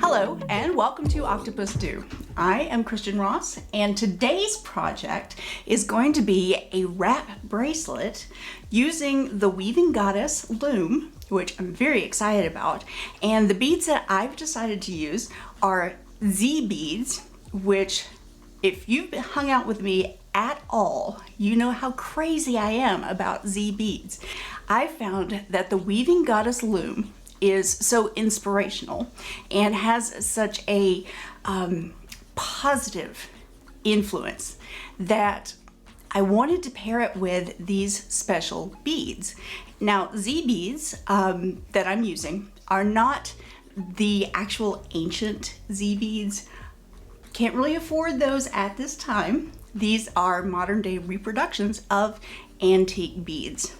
Hello and welcome to OctopusDo. I am Christian Ross and today's project is going to be a wrap bracelet using the Weaving Goddess Loom, which I'm very excited about. And the beads that I've decided to use are Dzi beads, which if you've hung out with me at all, you know how crazy I am about Dzi beads. I found that the Weaving Goddess Loom is so inspirational and has such a positive influence that I wanted to pair it with these special beads. Now, Dzi beads that I'm using are not the actual ancient Dzi beads. Can't really afford those at this time. These are modern day reproductions of antique beads,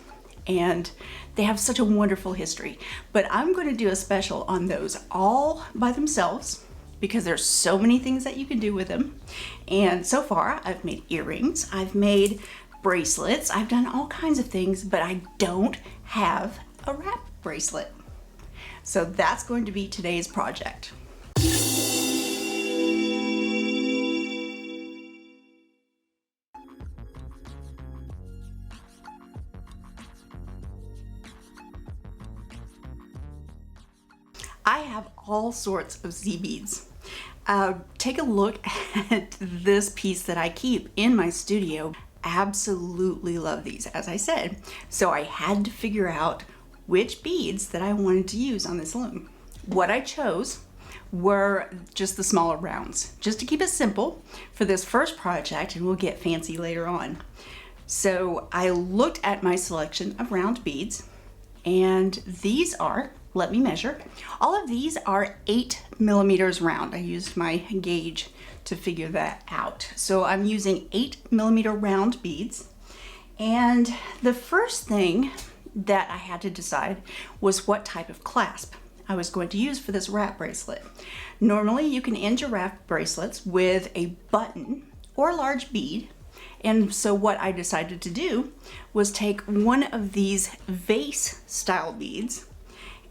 and they have such a wonderful history. But I'm going to do a special on those all by themselves because there's so many things that you can do with them. And so far I've made earrings, I've made bracelets, I've done all kinds of things, but I don't have a wrap bracelet. So that's going to be today's project. I have all sorts of Dzi beads. Take a look at this piece that I keep in my studio. Absolutely love these, as I said. So I had to figure out which beads that I wanted to use on this loom. What I chose were just the smaller rounds, just to keep it simple for this first project, and we'll get fancy later on. So I looked at my selection of round beads, and these are, let me measure. All of these are 8 millimeters round. I used my gauge to figure that out. So I'm using 8 millimeter round beads. And the first thing that I had to decide was what type of clasp I was going to use for this wrap bracelet. Normally you can end your wrap bracelets with a button or a large bead. And so what I decided to do was take one of these vase style beads,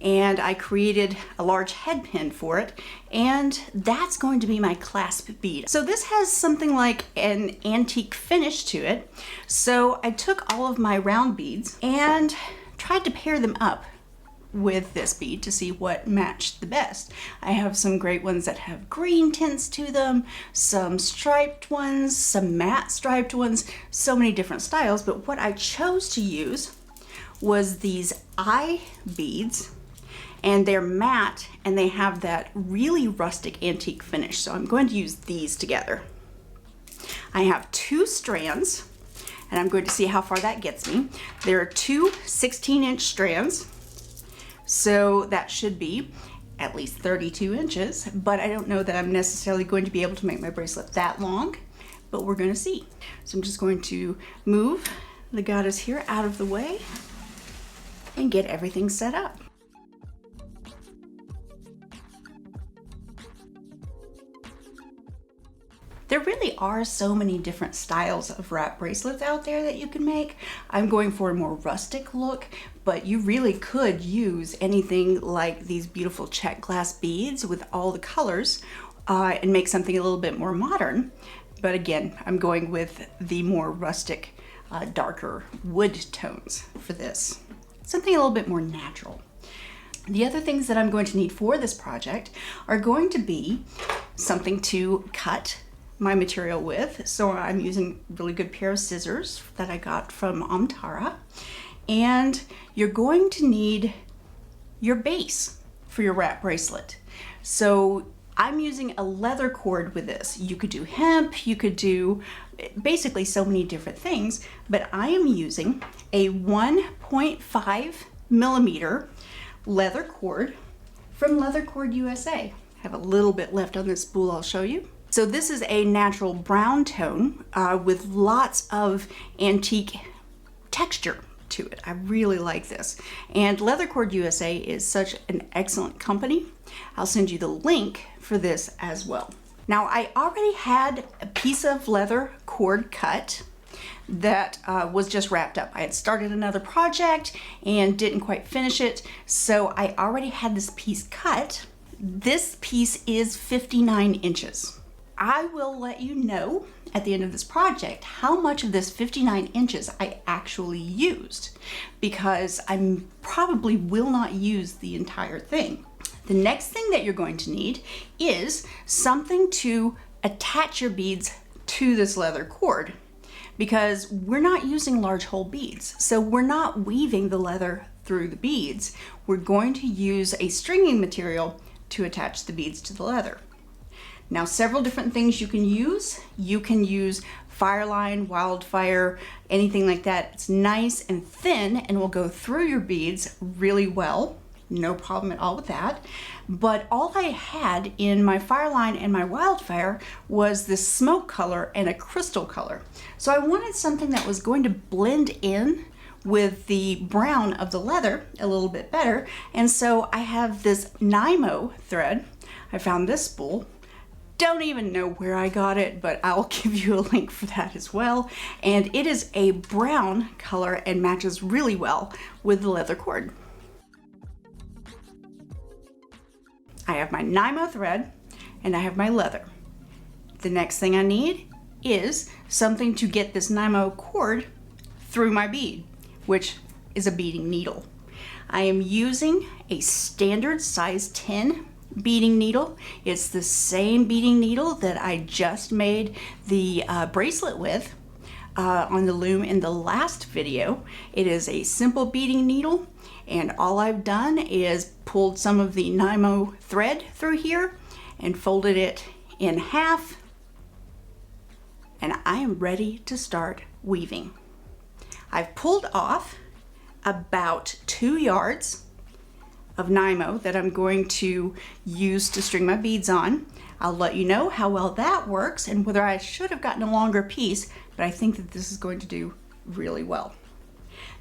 and I created a large head pin for it, and that's going to be my clasp bead. So this has something like an antique finish to it. So I took all of my round beads and tried to pair them up with this bead to see what matched the best. I have some great ones that have green tints to them, some striped ones, some matte striped ones, so many different styles. But what I chose to use was these eye beads, and they're matte and they have that really rustic antique finish. So I'm going to use these together. I have 2 strands and I'm going to see how far that gets me. There are 2 16-inch strands. So that should be at least 32 inches, but I don't know that I'm necessarily going to be able to make my bracelet that long, but we're gonna see. So I'm just going to move the goddess here out of the way and get everything set up. There really are so many different styles of wrap bracelets out there that you can make. I'm going for a more rustic look, but you really could use anything like these beautiful check glass beads with all the colors and make something a little bit more modern. But again, I'm going with the more rustic, darker wood tones for this. Something a little bit more natural. The other things that I'm going to need for this project are going to be something to cut my material with. So I'm using a really good pair of scissors that I got from Amtara. And you're going to need your base for your wrap bracelet. So I'm using a leather cord with this. You could do hemp, you could do basically so many different things, but I am using a 1.5 millimeter leather cord from Leather Cord USA. I have a little bit left on this spool I'll show you. So this is a natural brown tone with lots of antique texture to it. I really like this. And Leather Cord USA is such an excellent company. I'll send you the link for this as well. Now I already had a piece of leather cord cut that was just wrapped up. I had started another project and didn't quite finish it. So I already had this piece cut This piece is 59 inches. I will let you know at the end of this project how much of this 59 inches I actually used, because I probably will not use the entire thing. The next thing that you're going to need is something to attach your beads to this leather cord, because we're not using large hole beads. So we're not weaving the leather through the beads. We're going to use a stringing material to attach the beads to the leather. Now, several different things you can use. You can use Fireline, Wildfire, anything like that. It's nice and thin and will go through your beads really well. No problem at all with that. But all I had in my Fireline and my Wildfire was this smoke color and a crystal color. So I wanted something that was going to blend in with the brown of the leather a little bit better. And so I have this Nymo thread. I found this spool. Don't even know where I got it, but I'll give you a link for that as well. And it is a brown color and matches really well with the leather cord. I have my Nymo thread and I have my leather. The next thing I need is something to get this Nymo cord through my bead, which is a beading needle. I am using a standard size 10 beading needle. It's the same beading needle that I just made the bracelet with on the loom in the last video. It is a simple beading needle, and all I've done is pulled some of the Nymo thread through here and folded it in half, and I am ready to start weaving. I've pulled off about 2 yards of Nymo that I'm going to use to string my beads on. I'll let you know how well that works and whether I should have gotten a longer piece, but I think that this is going to do really well.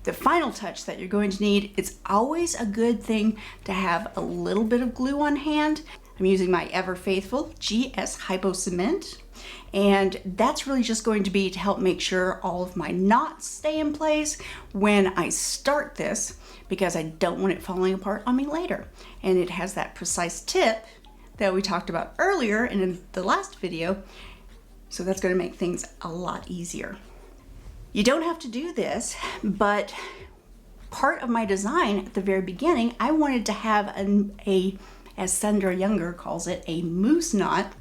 The final touch that you're going to need, it's always a good thing to have a little bit of glue on hand. I'm using my ever faithful GS Hypo Cement, and that's really just going to be to help make sure all of my knots stay in place when I start this, because I don't want it falling apart on me later. And it has that precise tip that we talked about earlier and in the last video, so that's going to make things a lot easier. You don't have to do this, but part of my design at the very beginning, I wanted to have as Sandra Younger calls it, a moose knot,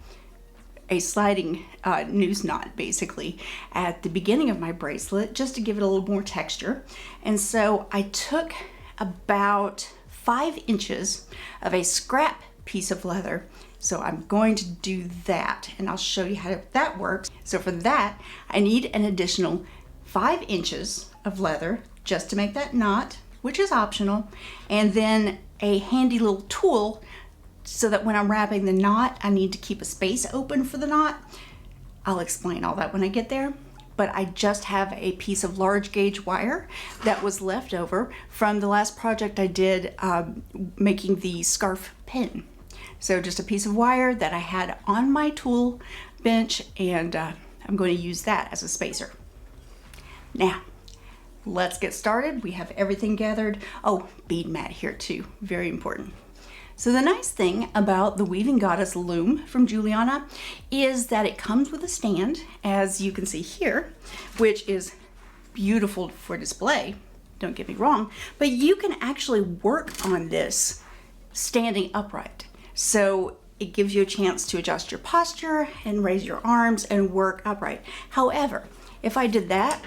a sliding noose knot basically, at the beginning of my bracelet, just to give it a little more texture. And so I took about 5 inches of a scrap piece of leather. So I'm going to do that, and I'll show you how that works. So for that, I need an additional 5 inches of leather just to make that knot, which is optional, and then a handy little tool so that when I'm wrapping the knot, I need to keep a space open for the knot. I'll explain all that when I get there. But I just have a piece of large gauge wire that was left over from the last project I did making the scarf pin. So just a piece of wire that I had on my tool bench, and I'm going to use that as a spacer. Now, let's get started. We have everything gathered. Oh, bead mat here too, very important. So the nice thing about the Weaving Goddess Loom from Juliana is that it comes with a stand, as you can see here, which is beautiful for display, don't get me wrong, but you can actually work on this standing upright. So it gives you a chance to adjust your posture and raise your arms and work upright. However, if I did that,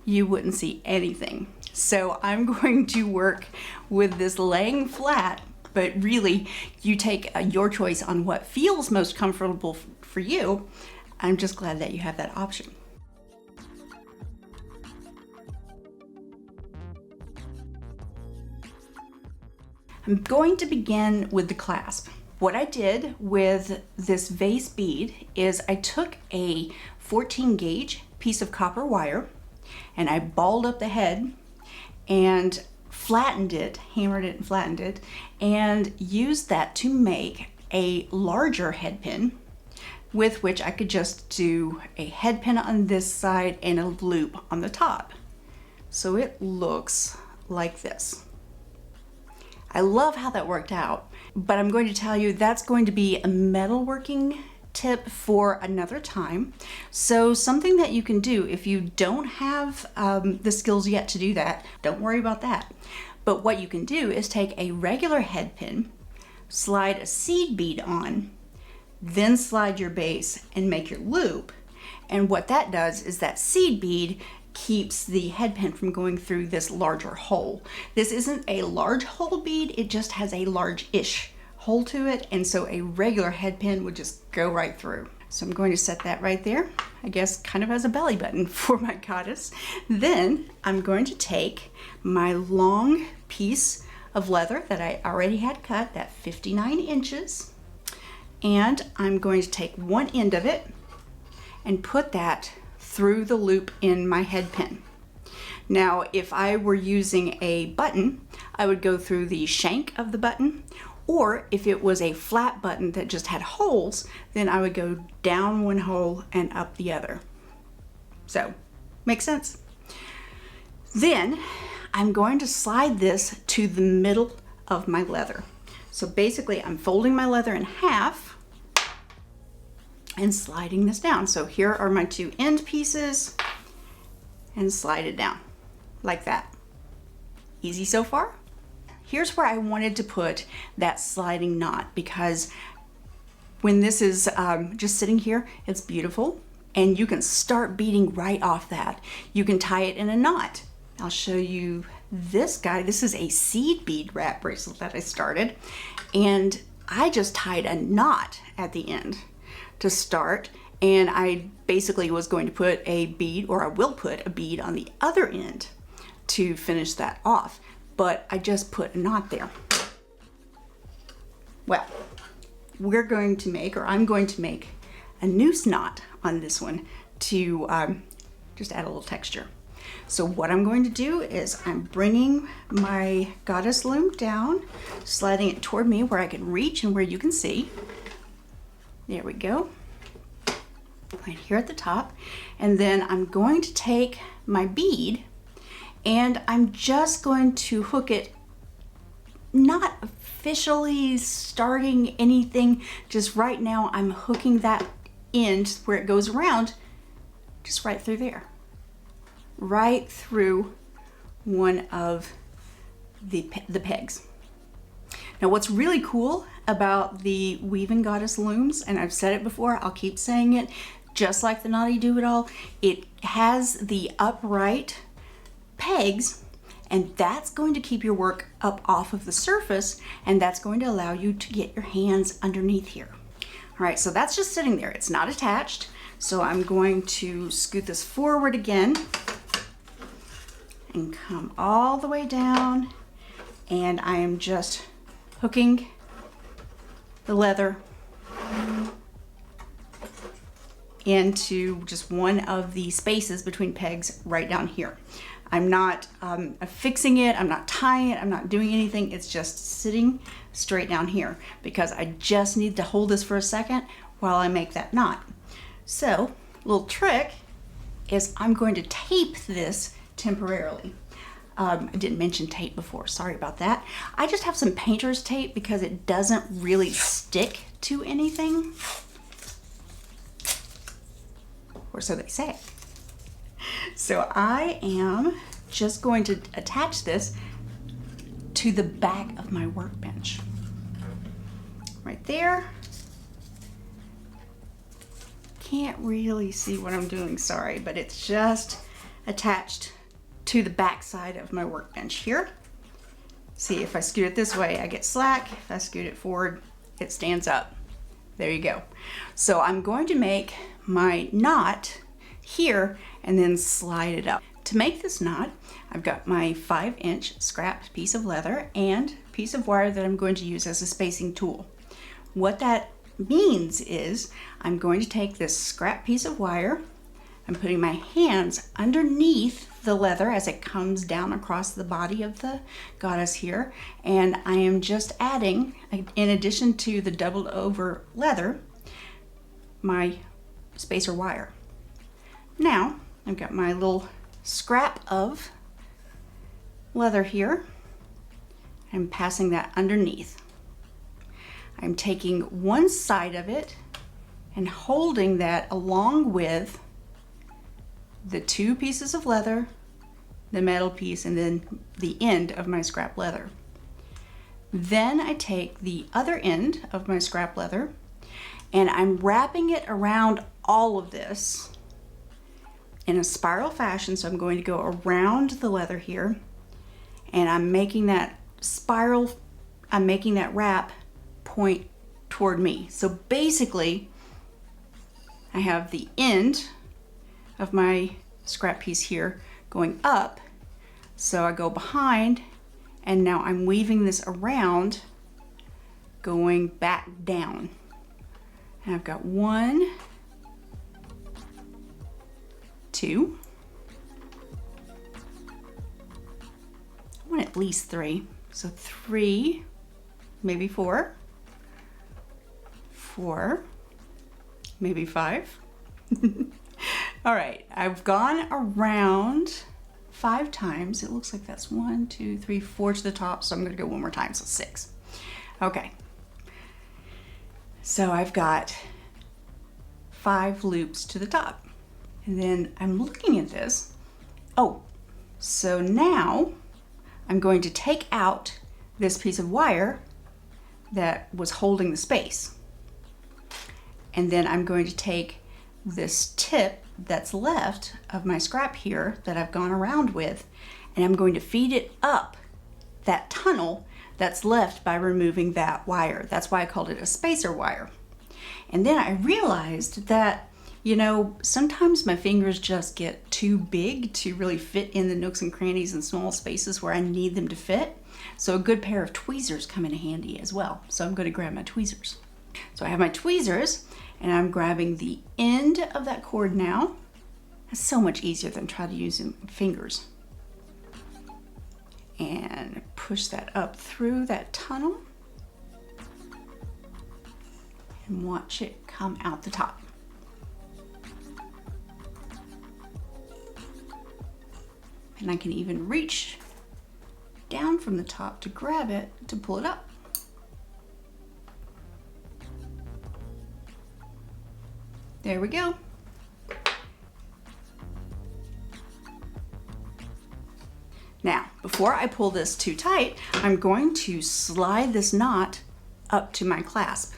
you wouldn't see anything. So I'm going to work with this laying flat, but really you take your choice on what feels most comfortable for you. I'm just glad that you have that option. I'm going to begin with the clasp. What I did with this vase bead is I took a 14 gauge piece of copper wire and I balled up the head and flattened it, hammered it and flattened it, and used that to make a larger head pin with which I could just do a head pin on this side and a loop on the top. So it looks like this. I love how that worked out. but I'm going to tell you that's going to be a metalworking tip for another time. So something that you can do if you don't have the skills yet to do that, don't worry about that. But what you can do is take a regular head pin, slide a seed bead on, then slide your base and make your loop. And what that does is that seed bead keeps the head pin from going through this larger hole. This isn't a large hole bead, it just has a large-ish hole to it, and so a regular head pin would just go right through. So I'm going to set that right there, I guess kind of as a belly button for my goddess. Then I'm going to take my long piece of leather that I already had cut, that 59 inches, and I'm going to take one end of it and put that through the loop in my head pin. Now, if I were using a button, I would go through the shank of the button, or if it was a flat button that just had holes, then I would go down one hole and up the other. So, makes sense? Then, I'm going to slide this to the middle of my leather. So basically, I'm folding my leather in half and sliding this down. So here are my two end pieces, and slide it down like that. Easy so far? Here's where I wanted to put that sliding knot, because when this is just sitting here, it's beautiful, and you can start beading right off that. You can tie it in a knot. I'll show you this guy. This is a seed bead wrap bracelet that I started, and I just tied a knot at the end to start, and I basically was going to put a bead, or I will put a bead on the other end to finish that off, but I just put a knot there. Well, we're going to make, or I'm going to make, a noose knot on this one to just add a little texture. So what I'm going to do is I'm bringing my goddess loom down, sliding it toward me where I can reach and where you can see. There we go, right here at the top. And then I'm going to take my bead and I'm just going to hook it, not officially starting anything, just right now I'm hooking that end where it goes around, just right through there, right through one of the pegs. Now what's really cool about the Weaving Goddess looms, and I've said it before, I'll keep saying it, just like the Naughty Do-It-All, it has the upright pegs, and that's going to keep your work up off of the surface, and that's going to allow you to get your hands underneath here. All right, so that's just sitting there. It's not attached, so I'm going to scoot this forward again and come all the way down, and I am just hooking the leather into just one of the spaces between pegs right down here. I'm not affixing it, I'm not tying it, I'm not doing anything. It's just sitting straight down here because I just need to hold this for a second while I make that knot. So, little trick is I'm going to tape this temporarily. I didn't mention tape before, sorry about that. I just have some painter's tape because it doesn't really stick to anything, or so they say. So I am just going to attach this to the back of my workbench. Right there. Can't really see what I'm doing, sorry, but it's just attached to the back side of my workbench here. See, if I scoot it this way, I get slack. If I scoot it forward, it stands up. There you go. So I'm going to make my knot here and then slide it up. To make this knot, I've got my 5-inch scrap piece of leather and piece of wire that I'm going to use as a spacing tool. What that means is I'm going to take this scrap piece of wire, I'm putting my hands underneath the leather as it comes down across the body of the goddess here, and I am just adding, in addition to the doubled over leather, my spacer wire. Now I've got my little scrap of leather here. I'm passing that underneath. I'm taking one side of it and holding that along with the two pieces of leather, the metal piece, and then the end of my scrap leather. Then I take the other end of my scrap leather and I'm wrapping it around all of this in a spiral fashion. So I'm going to go around the leather here and I'm making that spiral, I'm making that wrap point toward me. So basically I have the end of my scrap piece here going up. So I go behind and now I'm weaving this around, going back down. And I've got 1, 2, I want at least 3. So 3, maybe 4, 4, maybe 5. All right, I've gone around 5 times. It looks like that's 1, 2, 3, 4 to the top. So I'm gonna go one more time, so 6. Okay. So I've got 5 loops to the top. And then I'm looking at this. Oh, so now I'm going to take out this piece of wire that was holding the space. And then I'm going to take this tip that's left of my scrap here that I've gone around with, and I'm going to feed it up that tunnel that's left by removing that wire. That's why I called it a spacer wire. And then I realized that, you know, sometimes my fingers just get too big to really fit in the nooks and crannies and small spaces where I need them to fit. So a good pair of tweezers come in handy as well. So I'm going to grab my tweezers. So I have my tweezers and I'm grabbing the end of that cord now. It's so much easier than trying to use fingers. And push that up through that tunnel and watch it come out the top. And I can even reach down from the top to grab it to pull it up. There we go. Now, before I pull this too tight, I'm going to slide this knot up to my clasp.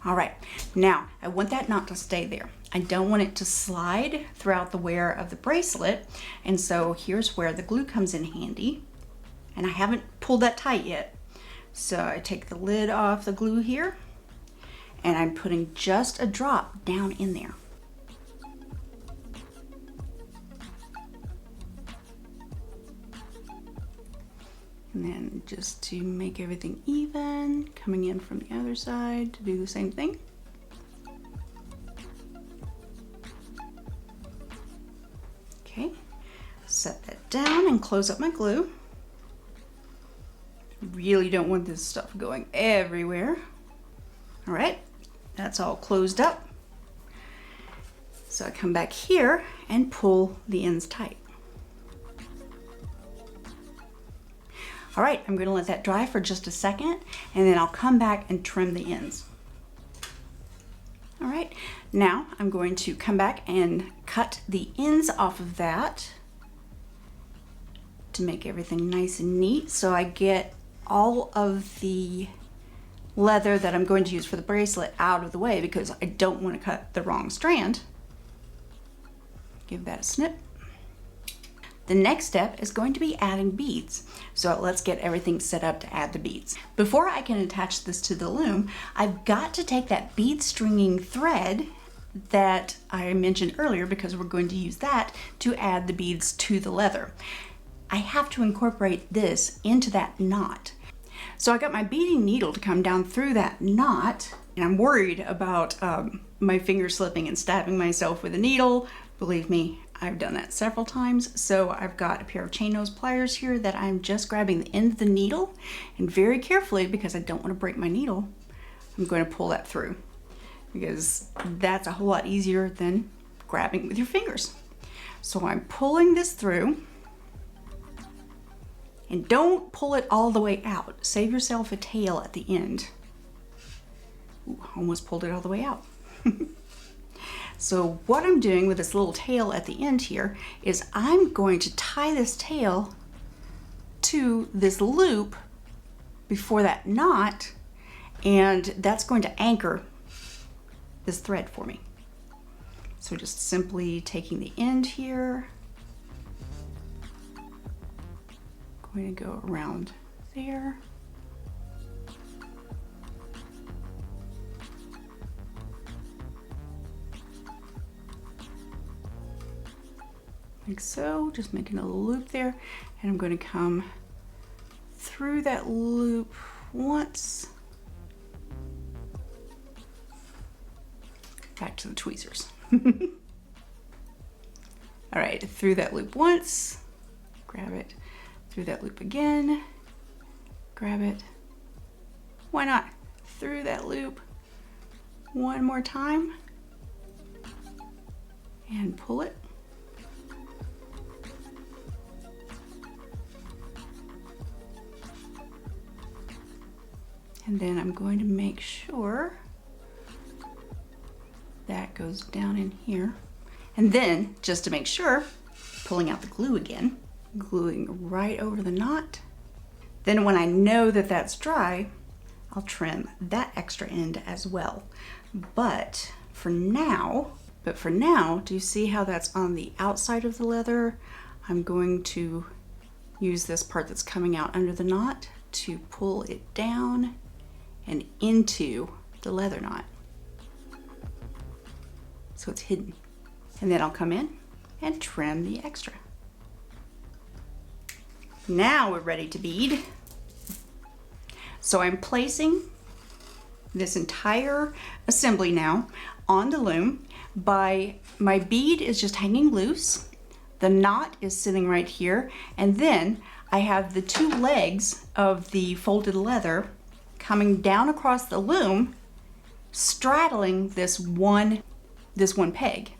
All right, now I want that knot to stay there. I don't want it to slide throughout the wear of the bracelet. And so here's where the glue comes in handy. And I haven't pulled that tight yet. So I take the lid off the glue here and I'm putting just a drop down in there. And then just to make everything even, coming in from the other side to do the same thing. Okay, set that down and close up my glue. Really don't want this stuff going everywhere. All right, that's all closed up. So I come back here and pull the ends tight. All right, I'm gonna let that dry for just a second and then I'll come back and trim the ends. All right, now I'm going to come back and cut the ends off of that to make everything nice and neat so I get all of the leather that I'm going to use for the bracelet out of the way because I don't want to cut the wrong strand. Give that a snip. The next step is going to be adding beads. So let's get everything set up to add the beads. Before I can attach this to the loom, I've got to take that bead stringing thread that I mentioned earlier because we're going to use that to add the beads to the leather. I have to incorporate this into that knot. So I got my beading needle to come down through that knot, and I'm worried about my finger slipping and stabbing myself with a needle. Believe me, I've done that several times. So I've got a pair of chain nose pliers here that I'm just grabbing the end of the needle, and very carefully, because I don't want to break my needle, I'm going to pull that through because that's a whole lot easier than grabbing with your fingers. So I'm pulling this through, and don't pull it all the way out. Save yourself a tail at the end. Ooh, almost pulled it all the way out. So what I'm doing with this little tail at the end here is I'm going to tie this tail to this loop before that knot, and that's going to anchor this thread for me. So just simply taking the end here, going to go around there. Like so, just making a loop there, and I'm going to come through that loop once, back to the tweezers. All right, through that loop once, grab it, through that loop again, grab it, why not, through that loop one more time, and pull it. And then I'm going to make sure that goes down in here. And then, just to make sure, pulling out the glue again, gluing right over the knot. Then when I know that that's dry, I'll trim that extra end as well. But for now, do you see how that's on the outside of the leather? I'm going to use this part that's coming out under the knot to pull it down and into the leather knot, so it's hidden. And then I'll come in and trim the extra. Now we're ready to bead. So I'm placing this entire assembly now on the loom. My bead is just hanging loose. The knot is sitting right here, and then I have the two legs of the folded leather coming down across the loom, straddling this one peg.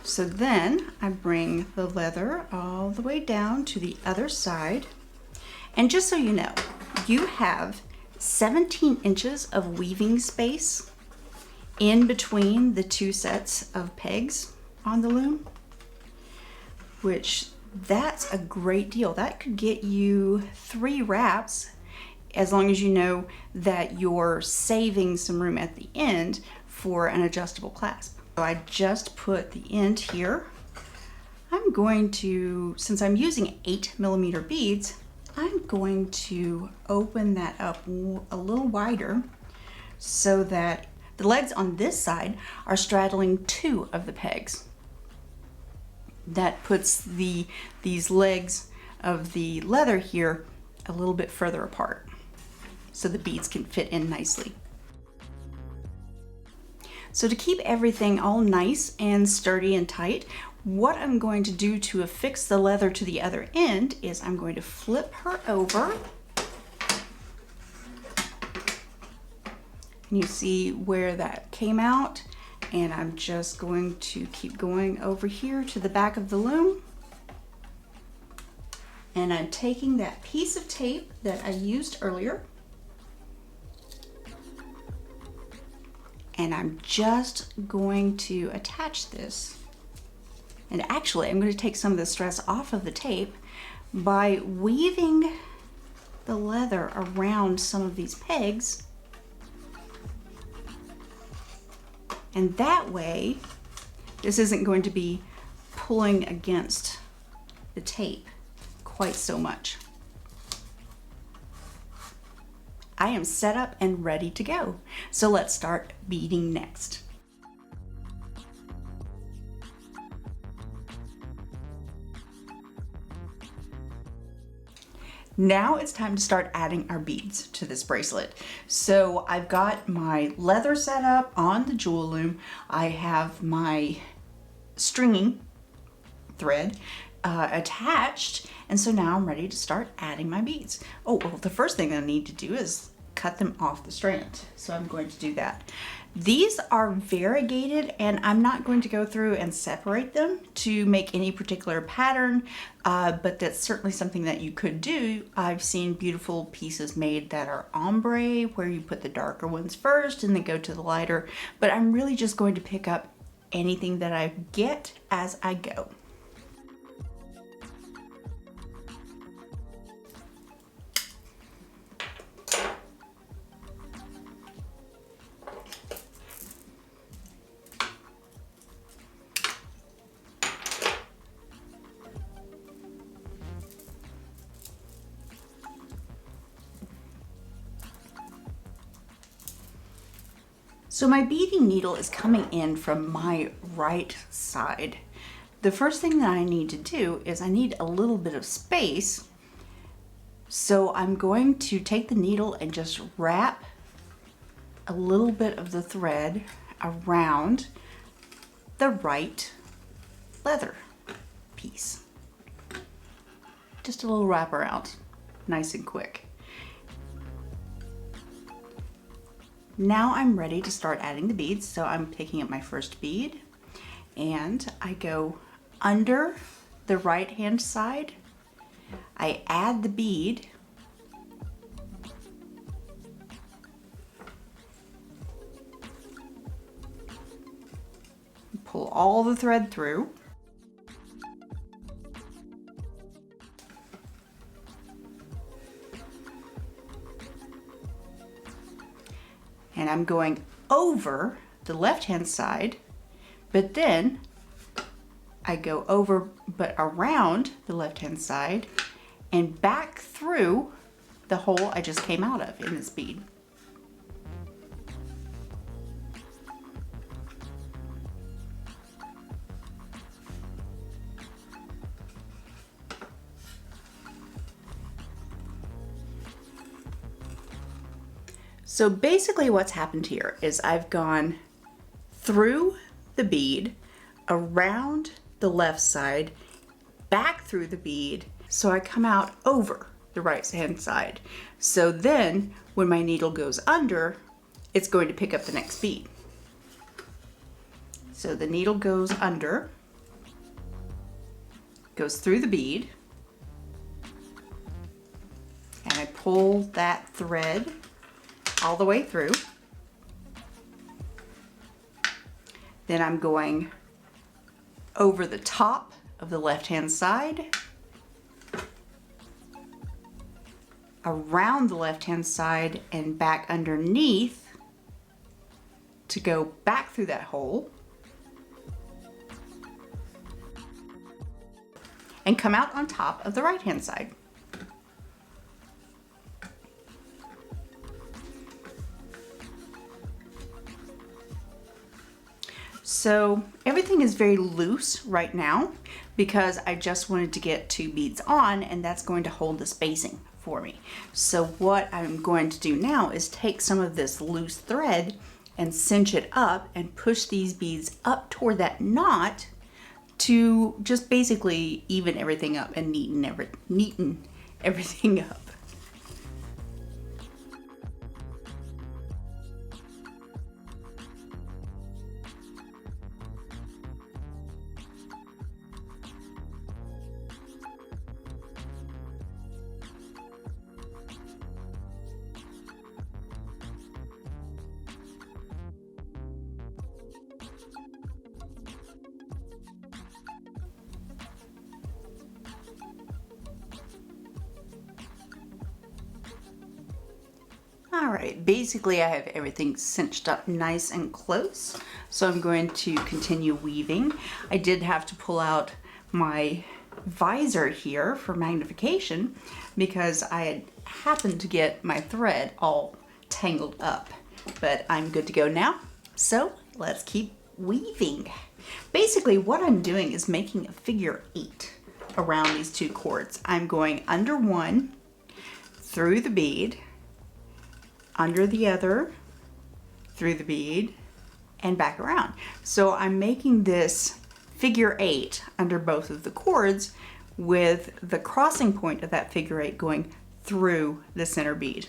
So then I bring the leather all the way down to the other side. And just so you know, you have 17 inches of weaving space in between the two sets of pegs on the loom, which that's a great deal. That could get you 3 wraps, as long as you know that you're saving some room at the end for an adjustable clasp. So I just put the end here. I'm going to, since I'm using 8mm beads, I'm going to open that up a little wider so that the legs on this side are straddling 2 of the pegs. That puts these legs of the leather here a little bit further apart so the beads can fit in nicely. So to keep everything all nice and sturdy and tight, what I'm going to do to affix the leather to the other end is I'm going to flip her over. And you see where that came out. And I'm just going to keep going over here to the back of the loom. And I'm taking that piece of tape that I used earlier, and I'm just going to attach this. And actually, I'm going to take some of the stress off of the tape by weaving the leather around some of these pegs. And that way, this isn't going to be pulling against the tape quite so much. I am set up and ready to go. So let's start beading next. Now it's time to start adding our beads to this bracelet. So I've got my leather set up on the jewel loom. I have my stringing thread attached, and so now I'm ready to start adding my beads. Oh, well, the first thing I need to do is cut them off the strand. So I'm going to do that. These are variegated, and I'm not going to go through and separate them to make any particular pattern, but that's certainly something that you could do. I've seen beautiful pieces made that are ombre, where you put the darker ones first and then go to the lighter, but I'm really just going to pick up anything that I get as I go. So my beading needle is coming in from my right side. The first thing that I need to do is I need a little bit of space. So I'm going to take the needle and just wrap a little bit of the thread around the right leather piece. Just a little wrap around, nice and quick. Now I'm ready to start adding the beads. So I'm picking up my first bead and I go under the right hand side. I add the bead. Pull all the thread through. And I'm going over the left-hand side, but then I go over but around the left-hand side and back through the hole I just came out of in this bead. So basically what's happened here is I've gone through the bead, around the left side, back through the bead, so I come out over the right hand side. So then when my needle goes under, it's going to pick up the next bead. So the needle goes under, goes through the bead, and I pull that thread all the way through. Then I'm going over the top of the left-hand side, around the left-hand side and back underneath to go back through that hole and come out on top of the right-hand side. So everything is very loose right now because I just wanted to get 2 beads on, and that's going to hold the spacing for me. So what I'm going to do now is take some of this loose thread and cinch it up and push these beads up toward that knot to just basically even everything up and neaten everything up. All right, basically I have everything cinched up nice and close, so I'm going to continue weaving. I did have to pull out my visor here for magnification because I had happened to get my thread all tangled up, but I'm good to go now. So let's keep weaving. Basically what I'm doing is making a figure 8 around these 2 cords. I'm going under one, through the bead, under the other, through the bead, and back around. So I'm making this figure 8 under both of the cords with the crossing point of that figure 8 going through the center bead.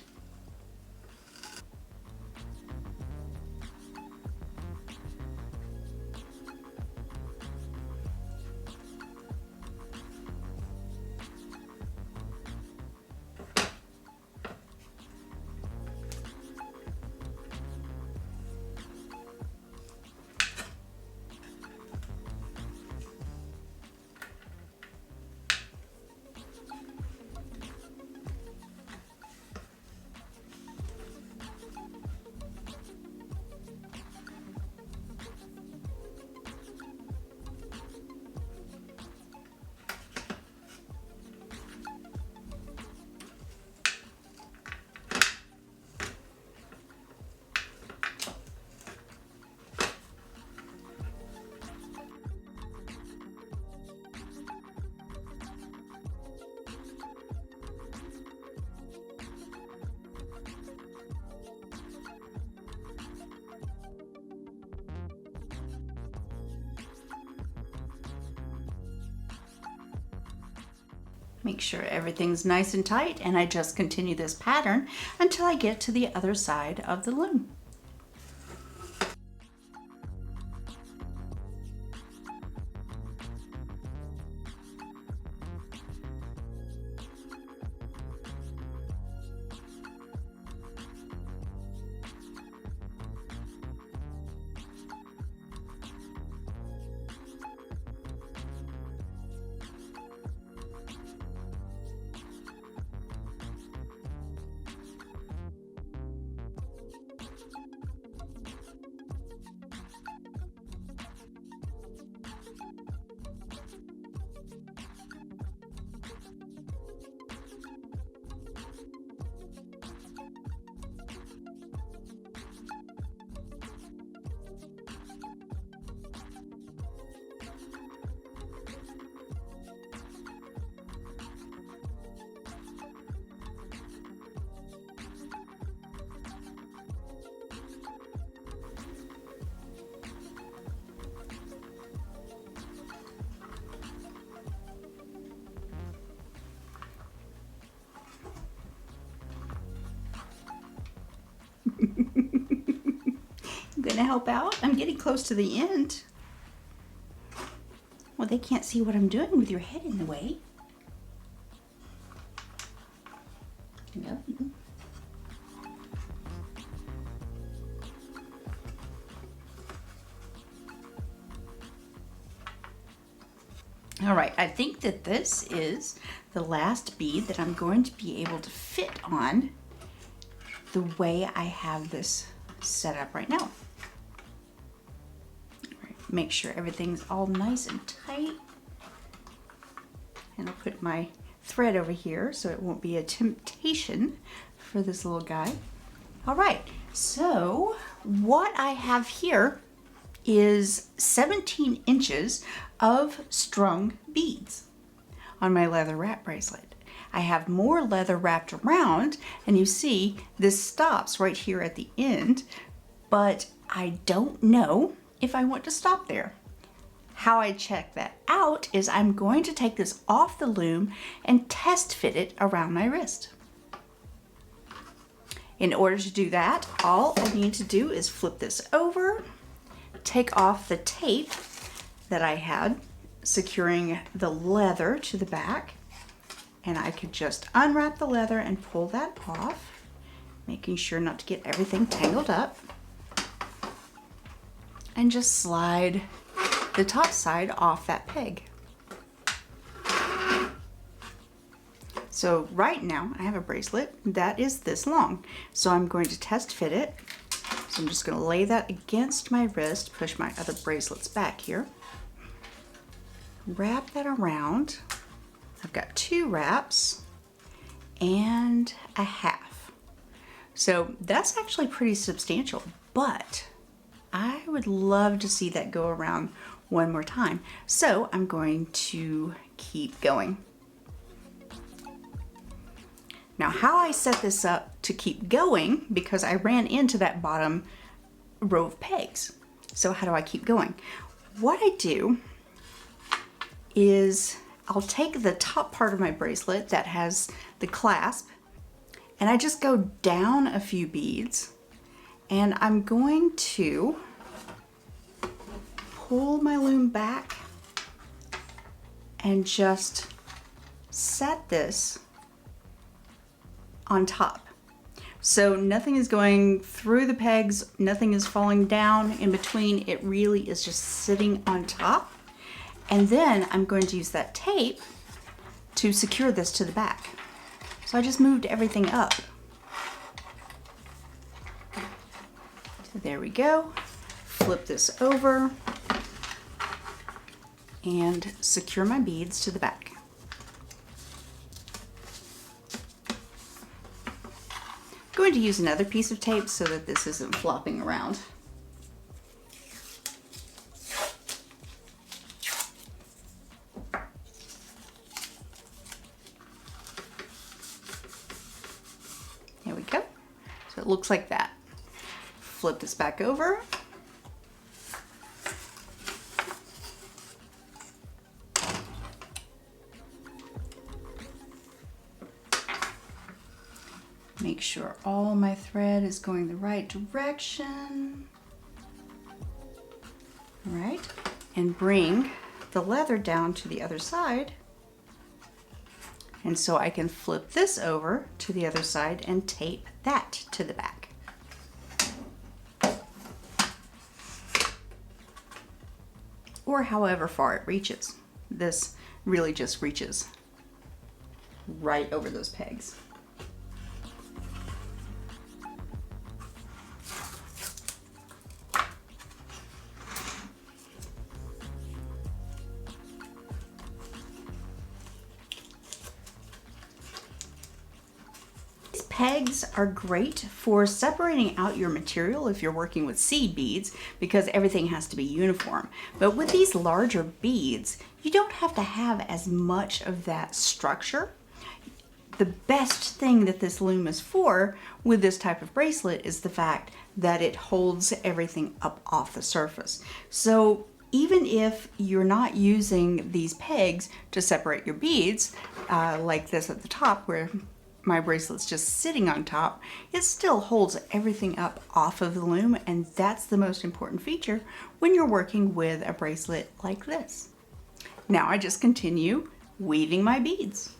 Make sure everything's nice and tight, and I just continue this pattern until I get to the other side of the loom. Gonna help out? I'm getting close to the end. Well, they can't see what I'm doing with your head in the way. Yep. All right, I think that this is the last bead that I'm going to be able to fit on the way I have this set up right now. Make sure everything's all nice and tight. And I'll put my thread over here so it won't be a temptation for this little guy. All right, so what I have here is 17 inches of strung beads on my leather wrap bracelet. I have more leather wrapped around, and you see this stops right here at the end, but I don't know if I want to stop there. How I check that out is I'm going to take this off the loom and test fit it around my wrist. In order to do that, all I need to do is flip this over, take off the tape that I had securing the leather to the back, and I could just unwrap the leather and pull that off, making sure not to get everything tangled up, and just slide the top side off that peg. So right now I have a bracelet that is this long, so I'm going to test fit it. So I'm just going to lay that against my wrist, push my other bracelets back here, wrap that around. I've got 2 wraps and a half. So that's actually pretty substantial, but I would love to see that go around one more time. So I'm going to keep going. Now, how I set this up to keep going, because I ran into that bottom row of pegs. So how do I keep going? What I do is I'll take the top part of my bracelet that has the clasp, and I just go down a few beads, and I'm going to pull my loom back and just set this on top. So nothing is going through the pegs, nothing is falling down in between. It really is just sitting on top. And then I'm going to use that tape to secure this to the back. So I just moved everything up. So there we go. Flip this over and secure my beads to the back. I'm going to use another piece of tape so that this isn't flopping around. There we go. So it looks like that. Flip this back over. Make sure all my thread is going the right direction. All right, and bring the leather down to the other side. And so I can flip this over to the other side and tape that to the back. Or however far it reaches. This really just reaches right over those pegs. Pegs are great for separating out your material if you're working with seed beads because everything has to be uniform. But with these larger beads, you don't have to have as much of that structure. The best thing that this loom is for with this type of bracelet is the fact that it holds everything up off the surface. So even if you're not using these pegs to separate your beads, like this at the top where my bracelet's just sitting on top, it still holds everything up off of the loom, and that's the most important feature when you're working with a bracelet like this. Now I just continue weaving my beads.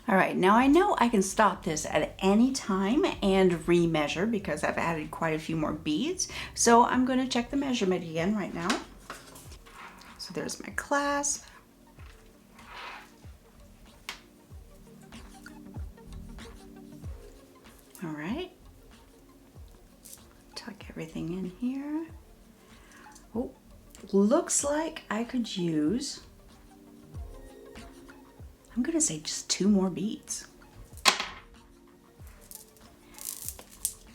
All right, now I know I can stop this at any time and remeasure because I've added quite a few more beads. So I'm going to check the measurement again right now. So there's my clasp. All right. Tuck everything in here. Oh, looks like I could use, I'm gonna say just 2 more beads.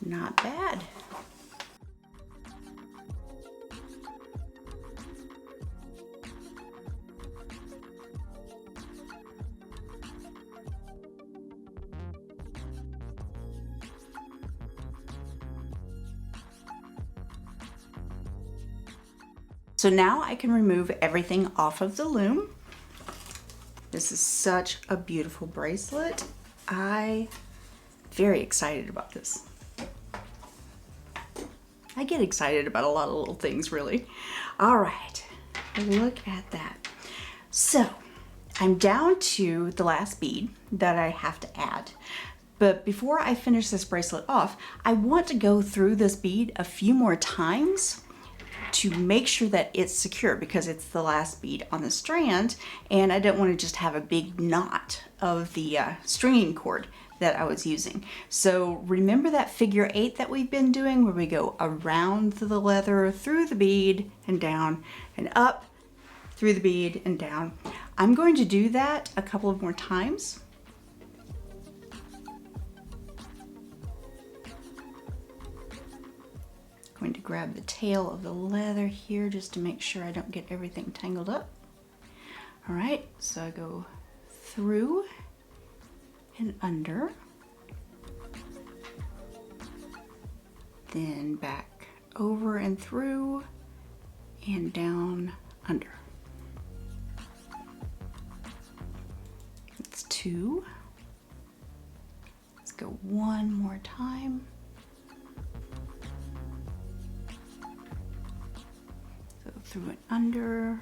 Not bad. So now I can remove everything off of the loom. This is such a beautiful bracelet. I'm very excited about this. I get excited about a lot of little things, really. All right, look at that. So I'm down to the last bead that I have to add. But before I finish this bracelet off, I want to go through this bead a few more times to make sure that it's secure because it's the last bead on the strand and I don't want to just have a big knot of the stringing cord that I was using. So remember that figure 8 that we've been doing where we go around the leather, through the bead and down and up, through the bead and down. I'm going to do that a couple of more times. Going to grab the tail of the leather here just to make sure I don't get everything tangled up. All right, so I go through and under, then back over and through and down under. That's 2. Let's go one more time. Through and under,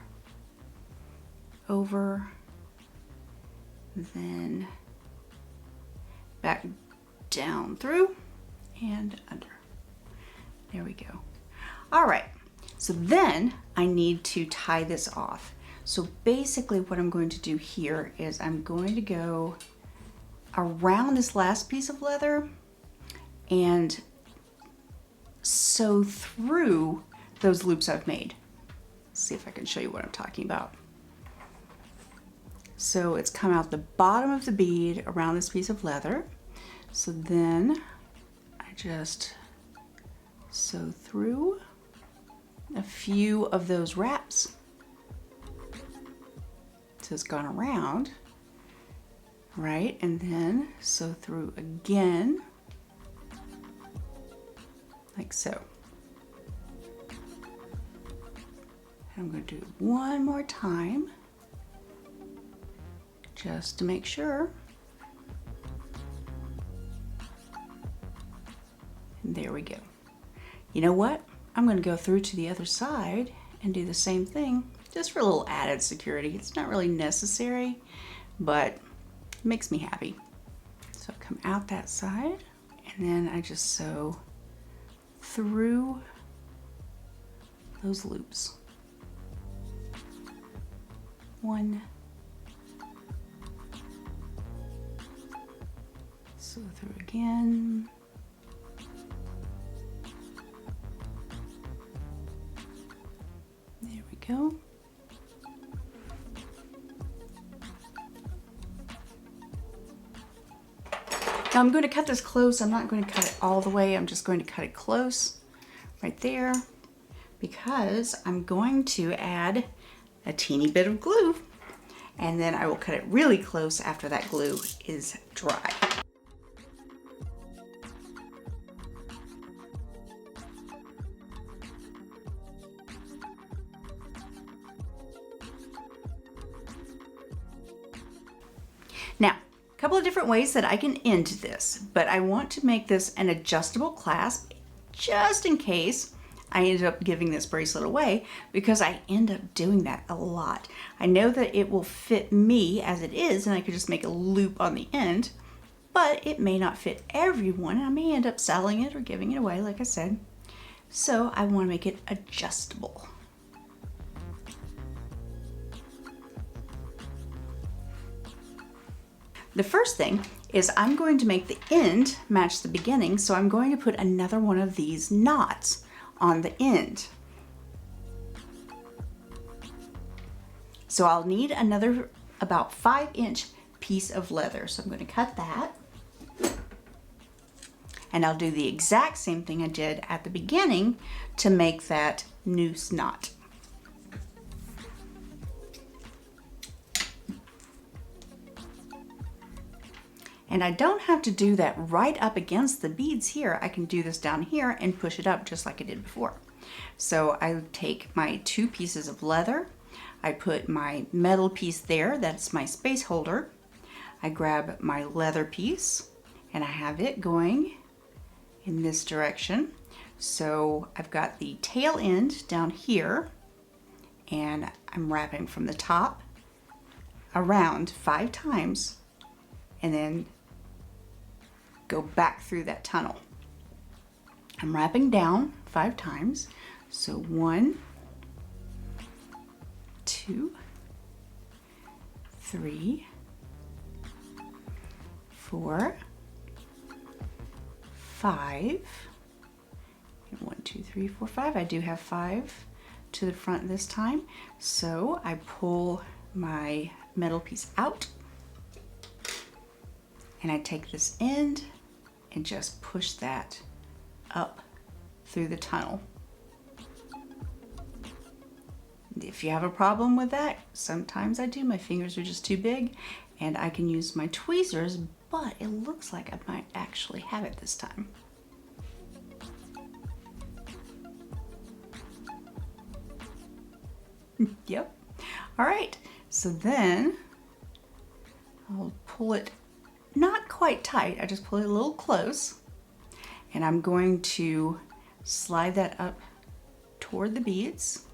over, then back down through and under. There we go. All right, so then I need to tie this off. So basically what I'm going to do here is I'm going to go around this last piece of leather and sew through those loops I've made. Let's see if I can show you what I'm talking about. So it's come out the bottom of the bead around this piece of leather. So then I just sew through a few of those wraps. So it's gone around, right? And then sew through again, like so. I'm going to do it one more time, just to make sure. And there we go. You know what? I'm going to go through to the other side and do the same thing, just for a little added security. It's not really necessary, but it makes me happy. So come out that side, and then I just sew through those loops. One, sew through again, there we go. Now I'm going to cut this close. I'm not going to cut it all the way. I'm just going to cut it close right there, because I'm going to add a teeny bit of glue, and then I will cut it really close after that glue is dry. Now, a couple of different ways that I can end this, but I want to make this an adjustable clasp just in case I ended up giving this bracelet away, because I end up doing that a lot. I know that it will fit me as it is, and I could just make a loop on the end, but it may not fit everyone, and I may end up selling it or giving it away, like I said. So I want to make it adjustable. The first thing is I'm going to make the end match the beginning, so I'm going to put another one of these knots on the end. So I'll need another about 5-inch piece of leather. So I'm going to cut that. And I'll do the exact same thing I did at the beginning to make that noose knot. And I don't have to do that right up against the beads here. I can do this down here and push it up just like I did before. So I take my 2 pieces of leather, I put my metal piece there, that's my space holder. I grab my leather piece and I have it going in this direction. So I've got the tail end down here, and I'm wrapping from the top around 5 times, and then go back through that tunnel. I'm wrapping down 5 times. So 1, 2, 3, 4, 5, and 1, 2, 3, 4, 5. I do have 5 to the front this time. So I pull my metal piece out, and I take this end and just push that up through the tunnel. If you have a problem with that, sometimes I do. My fingers are just too big, and I can use my tweezers, but it looks like I might actually have it this time. Yep. All right, so then I'll pull it not quite tight, I just pull it a little close, and I'm going to slide that up toward the beads.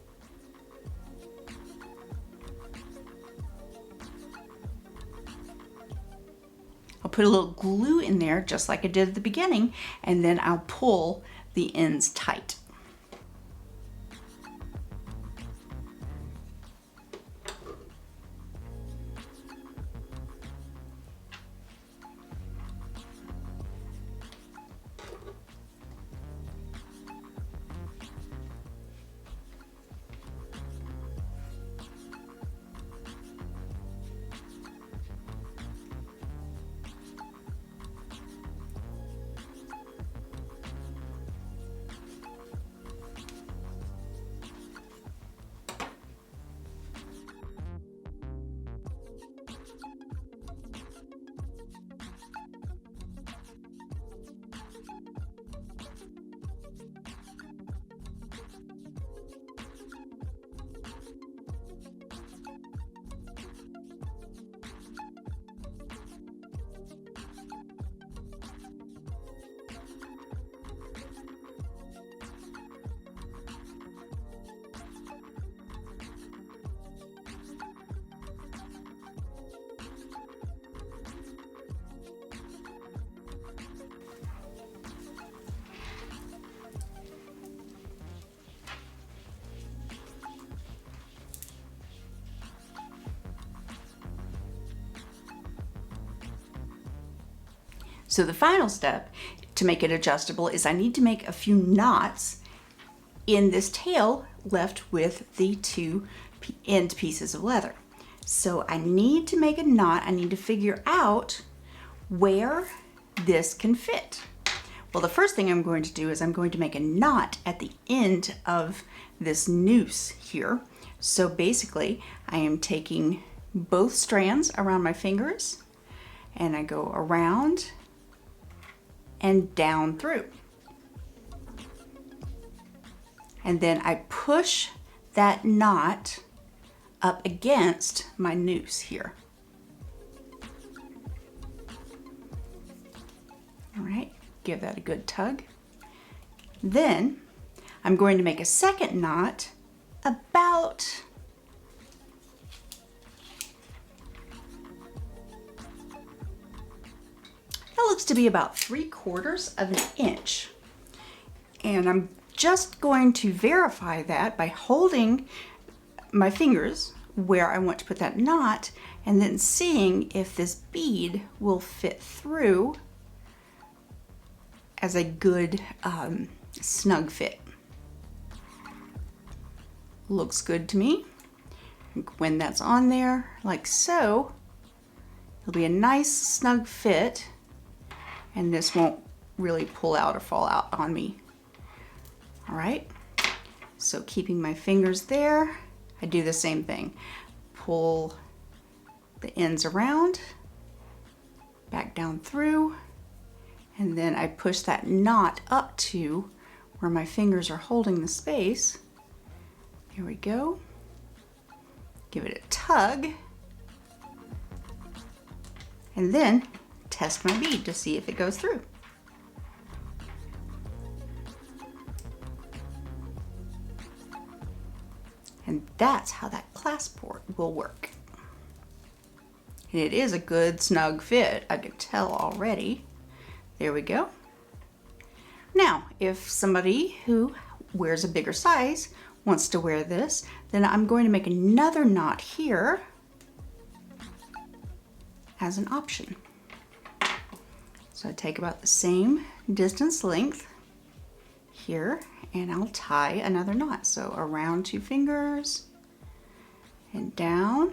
I'll put a little glue in there just like I did at the beginning, and then I'll pull the ends tight. So the final step to make it adjustable is I need to make a few knots in this tail left with the two end pieces of leather. So I need to make a knot. I need to figure out where this can fit. Well, the first thing I'm going to do is I'm going to make a knot at the end of this noose here. So basically, I am taking both strands around my fingers and I go around and down through. And then I push that knot up against my noose here. All right, give that a good tug. Then I'm going to make a second knot about that looks to be about 3/4 of an inch. And I'm just going to verify that by holding my fingers where I want to put that knot and then seeing if this bead will fit through as a good snug fit. Looks good to me. When that's on there, like so, it'll be a nice snug fit and this won't really pull out or fall out on me. All right, so keeping my fingers there, I do the same thing. Pull the ends around, back down through, and then I push that knot up to where my fingers are holding the space. Here we go. Give it a tug, and then test my bead to see if it goes through. And that's how that clasp port will work. And it is a good snug fit, I can tell already. There we go. Now, if somebody who wears a bigger size wants to wear this, then I'm going to make another knot here as an option. So I take about the same distance length here and I'll tie another knot. So around 2 fingers and down.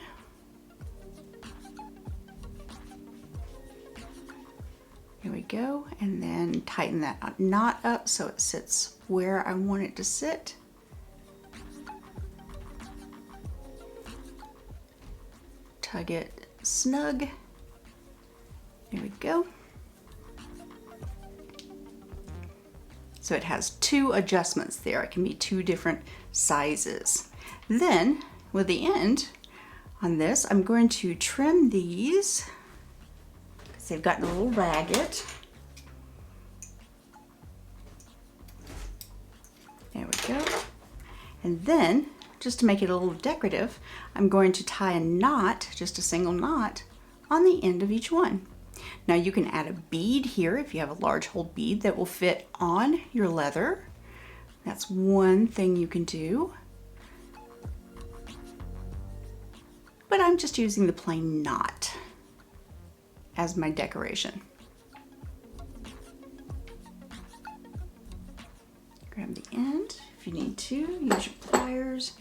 Here we go, and then tighten that knot up so it sits where I want it to sit. Tug it snug. There we go. So it has 2 adjustments there. It can be 2 different sizes. Then with the end on this, I'm going to trim these because they've gotten a little ragged. There we go. And then, just to make it a little decorative, I'm going to tie a knot, just a single knot, on the end of each one. Now you can add a bead here if you have a large hole bead that will fit on your leather. That's one thing you can do. But I'm just using the plain knot as my decoration. Grab the end if you need to, use your pliers.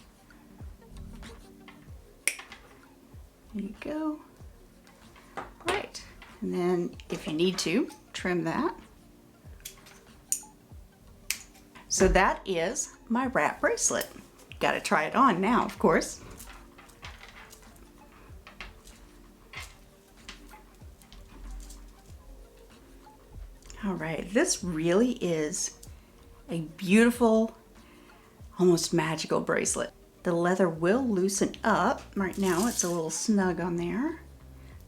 There you go. Right. And then if you need to, trim that. So that is my wrap bracelet. Got to try it on now, of course. All right, this really is a beautiful, almost magical bracelet. The leather will loosen up. Right now it's a little snug on there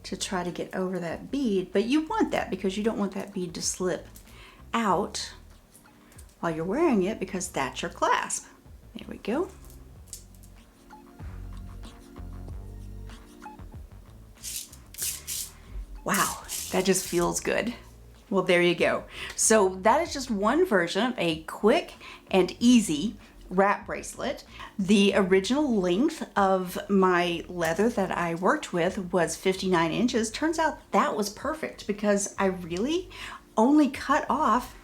to try to get over that bead, but you want that because you don't want that bead to slip out while you're wearing it because that's your clasp. There we go. Wow, that just feels good. Well, there you go. So that is just one version of a quick and easy wrap bracelet. The original length of my leather that I worked with was 59 inches. Turns out that was perfect because I really only cut off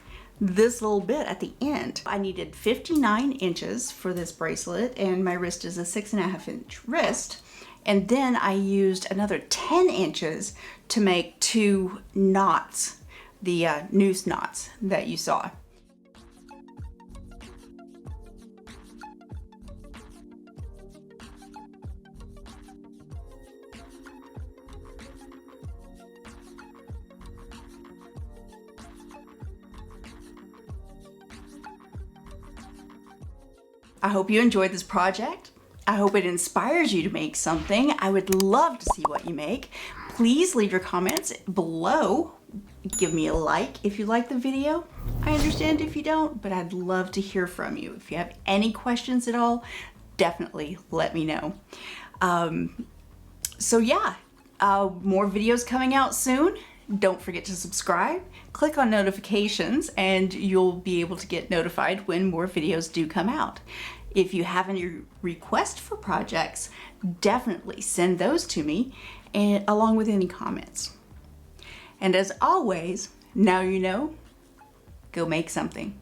this little bit at the end. I needed 59 inches for this bracelet, and my wrist is a 6.5 inch wrist. And then I used another 10 inches to make 2 knots, the noose knots that you saw. I hope you enjoyed this project. I hope it inspires you to make something. I would love to see what you make. Please leave your comments below. Give me a like if you like the video. I understand if you don't, but I'd love to hear from you. If you have any questions at all, definitely let me know. So yeah, more videos coming out soon. Don't forget to subscribe, click on notifications, and you'll be able to get notified when more videos do come out. If you have any requests for projects, definitely send those to me, and along with any comments. And as always, now you know, go make something.